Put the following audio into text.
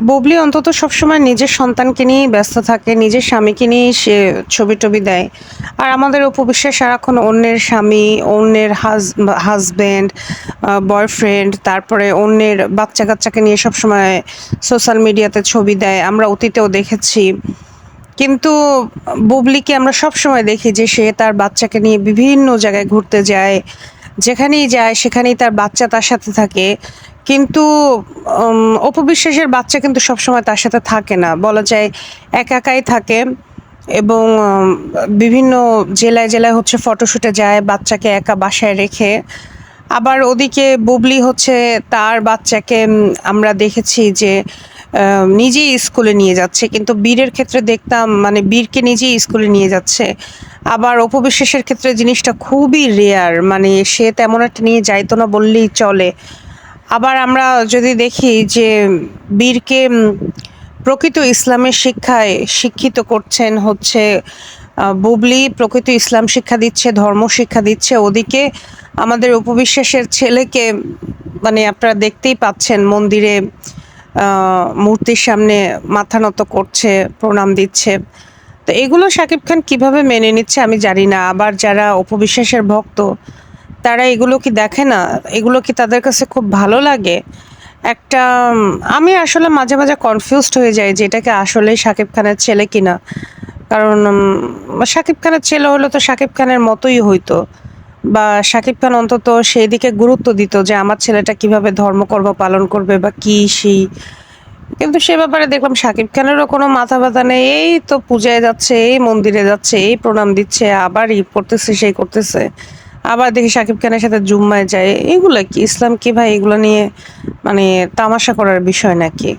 বুবলি অন্তত সবসময় নিজের সন্তানকে নিয়েই ব্যস্ত থাকে, নিজের স্বামীকে নিয়েই সে ছবি-টবি দেয়। আর আমাদের অপু বিশ্বাস সারাক্ষণ অন্যের স্বামী, অন্যের হাসব্যান্ড, বয়ফ্রেন্ড, তারপরে অন্যের বাচ্চা-কাচ্চাকে নিয়ে সবসময় সোশ্যাল মিডিয়াতে ছবি দেয়। আমরা অতীতেও দেখেছি। কিন্তু বুবলিকে আমরা সবসময় দেখি যে সে তার বাচ্চাকে নিয়ে বিভিন্ন জায়গায় ঘুরতে যায়। যেখানেই যায় সেখানেই তার বাচ্চা তার সাথে থাকে। কিন্তু অপু বিশ্বাসের বাচ্চা কিন্তু সবসময় তার সাথে থাকে না। বলা যায় একা একাই থাকে এবং বিভিন্ন জেলায় হচ্ছে ফটোশুটে যায় বাচ্চাকে একা বাসায় রেখে। আবার ওদিকে বুবলি হচ্ছে তার বাচ্চাকে আমরা দেখেছি যে নিজেই স্কুলে নিয়ে যাচ্ছে। কিন্তু বীরের ক্ষেত্রে দেখতাম মানে বীরকে নিজেই স্কুলে নিয়ে যাচ্ছে। আবার অপু বিশ্বাসের ক্ষেত্রে জিনিসটা খুবই রেয়ার। মানে সে তেমন একটা নিয়ে যাইতো না বললেই চলে। আবার আমরা যদি দেখি যে বীরকে প্রকৃত ইসলামের শিক্ষায় শিক্ষিত করছেন হচ্ছে বুবলি, প্রকৃত ইসলাম শিক্ষা দিচ্ছে, ধর্ম শিক্ষা দিচ্ছে। ওদিকে আমাদের অপু বিশ্বাসের ছেলেকে মানে আপনারা দেখতেই পাচ্ছেন মন্দিরে মূর্তির সামনে মাথা নত করছে, প্রণাম দিচ্ছে। তো এগুলো শাকিব খান কিভাবে মেনে নিচ্ছে আমি জানি না। আবার যারা অপু বিশ্বাসের ভক্ত তারা এগুলো কি দেখে না? এগুলো কি তাদের কাছে খুব ভালো লাগে? একটা আমি আসলে মাঝে মাঝে কনফিউজড হয়ে যাই যে এটা কি আসলেই শাকিব খানের ছেলে কিনা। কারণ শাকিব খানের ছেলে হলে তো শাকিব খানের মতোই হইতো। বা শাকিব খান অন্তত সেই দিকে গুরুত্ব দিত যে আমার ছেলেটা কিভাবে ধর্মকর্ম পালন করবে বা কি সেই। কিন্তু সে ব্যাপারে দেখলাম শাকিব খানেরও কোনো মাথা ব্যথা নেই। এই তো পূজায় যাচ্ছে, এই মন্দিরে যাচ্ছে, এই প্রণাম দিচ্ছে, আবার ই করতেছে, সেই করতেছে। আবার দেখি শাকিব খানের সাথে জুম্মায় যায়। এগুলা কি? ইসলাম কি ভাই এগুলো নিয়ে মানে তামাশা করার বিষয় নাকি?